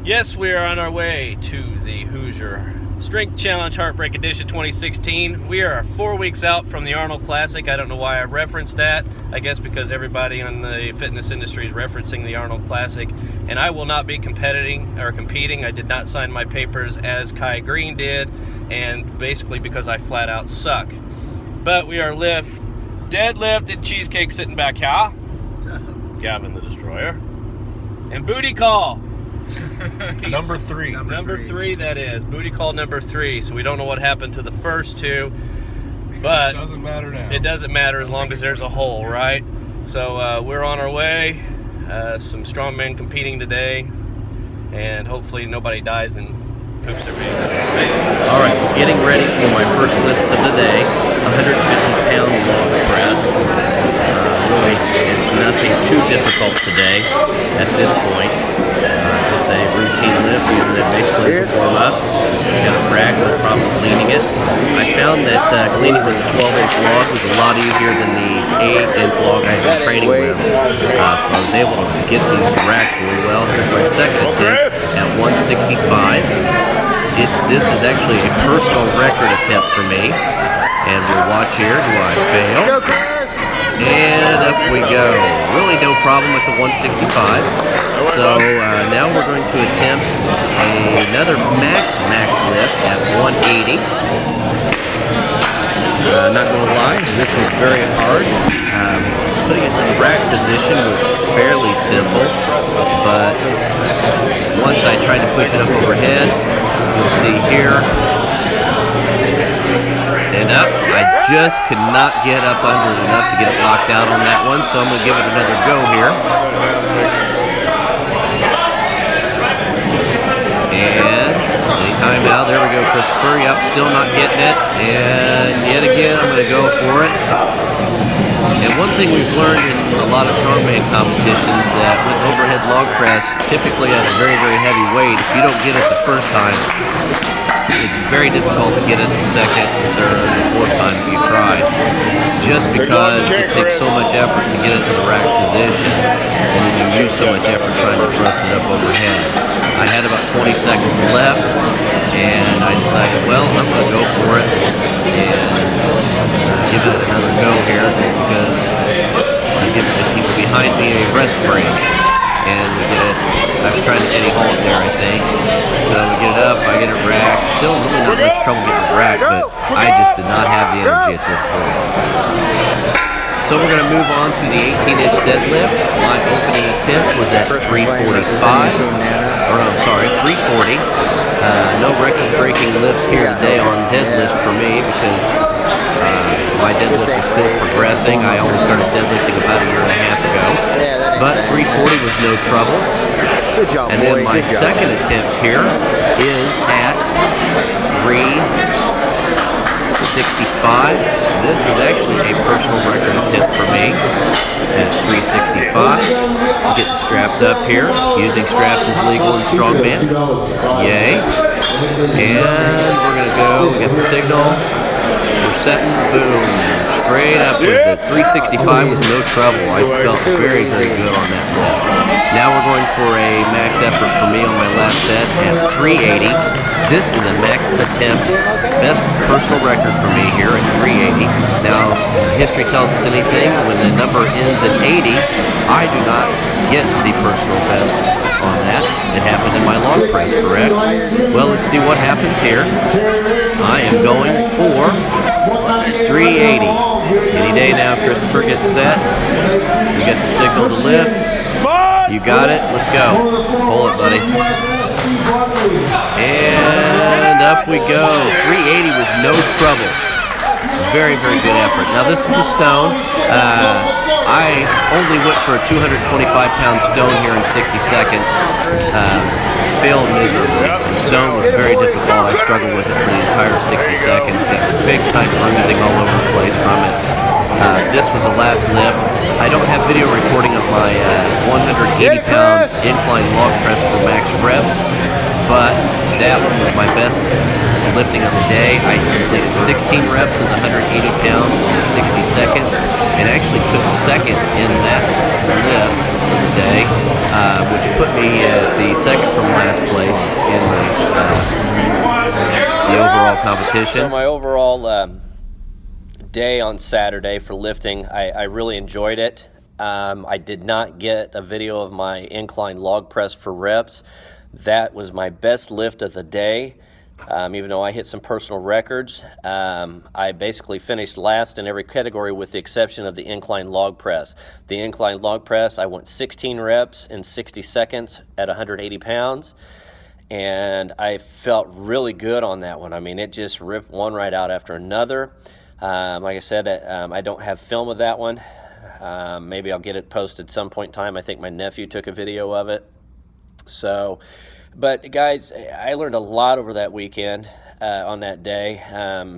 Yes, we are on our way to the Hoosier Strength Challenge Heartbreak Edition 2016. We are 4 weeks out from the Arnold Classic. I don't know why I referenced that. I guess because everybody in the fitness industry is referencing the Arnold Classic. And I will not be competing. I did not sign my papers as Kai Green did. And basically because I flat out suck. But we are deadlift and cheesecake sitting back here. Gavin the Destroyer. And booty call. Number three, that is. Booty call number 3. So we don't know what happened to the first 2. But it doesn't matter now. It doesn't matter as long as there's a hole, right? So we're on our way. Some strongmen competing today. And hopefully nobody dies and poops their pants. Alright, getting ready for my first lift of the day. 150-pound log press. Really, it's nothing too difficult today at this point. Just a routine lift, using it basically as a warm-up. Got a rack, no problem cleaning it. I found that cleaning with a 12-inch log was a lot easier than the 8-inch log I had been training with. So I was able to get these racked really well. Here's my second attempt at 165. This is actually a personal record attempt for me. And we'll watch here. Do I fail? And up we go. Really no problem with the 165. So now we're going to attempt another max lift at 180. Not going to lie, this was very hard. Putting it to the rack position was fairly simple, but once I tried to push it up overhead, you'll see here, and up, I just could not get up under it enough to get it locked out on that one, so I'm going to give it another go here. And anytime now, there we go, Christopher. Yep, still not getting it. And yet again, I'm going to go for it. And one thing we've learned in a lot of strongman competitions that with overhead log press, typically at a very, very heavy weight, if you don't get it the first time, it's very difficult to get it the second, third, or the fourth time that you try. Just because it takes so much effort to get it in the rack position, and then you use so much effort trying to thrust it up overhead. I had about 20 seconds left, and I decided, well, I'm going to go for it, and give it another go here, just because I'm giving the people behind me a rest break. And we get it, I was trying to Eddie Hall it there, I think. So we get it up, I get it racked. Still really not much trouble getting it racked, but I just did not have the energy at this point. So we're going to move on to the 18-inch deadlift. My opening attempt was at 345. Or I'm sorry, 340. No record-breaking lifts here today on deadlift for me because my deadlift is still progressing. I only started deadlifting about a year and a half ago. But 340 was no trouble. Good job, and then my second attempt here is at 365. This is actually a personal record attempt for me at 365. Getting strapped up here. Using straps is legal in strongman. Yay. And we're going to go. We got the signal. We're setting. Boom. Straight up with it. 365 was no trouble. I felt very, very good on that lift. Now we're going for a max effort for me on my last set at 380. This is a max attempt. Best personal record for me here at 380. Now, if history tells us anything, when the number ends at 80, I do not get the personal best on that. It happened in my log press, correct? Well, let's see what happens here. I am going for 380. Any day now, Christopher gets set. You get the signal to lift. You got it. Let's go. Pull it, buddy. And up we go. 380 was no trouble. Very, very good effort. Now, this is the stone. I only went for a 225-pound stone here in 60 seconds. Failed miserably. The stone was very difficult. I struggled with it for the entire 60 seconds. Got big-time bruising all over the place from it. This was the last lift. I don't have video recording of my 180-pound incline log press for max reps, but that one was my best lifting of the day. I completed 16 reps with 180 pounds in 60 seconds and actually took second in that lift for the day, which put me at the second from last place in the overall competition. So my overall day on Saturday for lifting, I really enjoyed it. I did not get a video of my incline log press for reps. That was my best lift of the day. Even though I hit some personal records, I basically finished last in every category with the exception of the incline log press. The incline log press, I went 16 reps in 60 seconds at 180 pounds, and I felt really good on that one. I mean, it just ripped one right out after another. Like I said, I don't have film of that one. Maybe I'll get it posted some point in time. I think my nephew took a video of it. So, but guys, I learned a lot over that weekend on that day.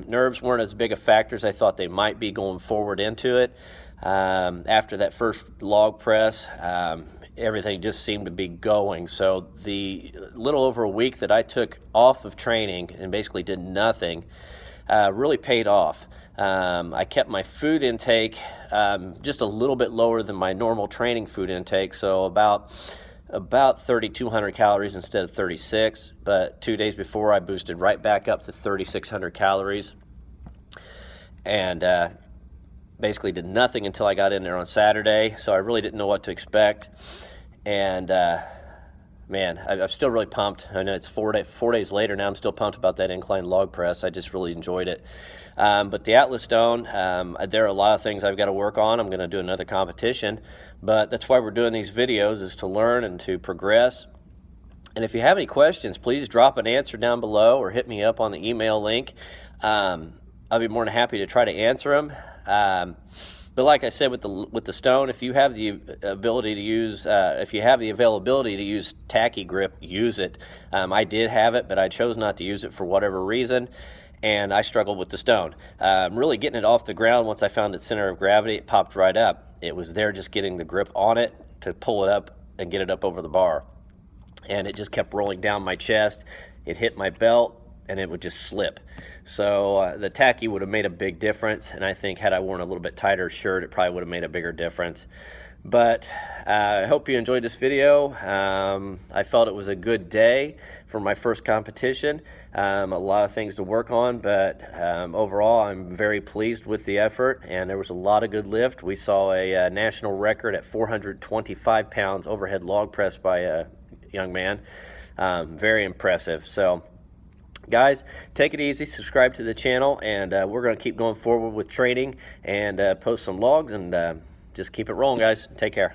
Nerves weren't as big a factor as I thought they might be going forward into it. After that first log press, everything just seemed to be going. So the little over a week that I took off of training and basically did nothing really paid off. I kept my food intake just a little bit lower than my normal training food intake, so about 3,200 calories instead of 36, but 2 days before I boosted right back up to 3,600 calories, and basically did nothing until I got in there on Saturday, so I really didn't know what to expect. And man, I'm still really pumped. I know it's 4 days later now. I'm still pumped about that incline log press. I just really enjoyed it. But the Atlas Stone, there are a lot of things I've got to work on. I'm going to do another competition, but that's why we're doing these videos, is to learn and to progress. And if you have any questions, please drop an answer down below or hit me up on the email link. I'll be more than happy to try to answer them. But like I said, with the Stone, if you have the ability to use, if you have the availability to use tacky grip, use it. I did have it, but I chose not to use it for whatever reason, and I struggled with the Stone. Really getting it off the ground, once I found its center of gravity, it popped right up. It was there just getting the grip on it to pull it up and get it up over the bar. And it just kept rolling down my chest. It hit my belt, and it would just slip. So the tacky would have made a big difference, and I think had I worn a little bit tighter shirt, it probably would have made a bigger difference. But I hope you enjoyed this video. I felt it was a good day for my first competition. A lot of things to work on, but overall I'm very pleased with the effort, and there was a lot of good lift. We saw a national record at 425 pounds overhead log press by a young man. Very impressive. So guys, take it easy, subscribe to the channel, and we're going to keep going forward with training and post some logs, and just keep it rolling, guys. Take care.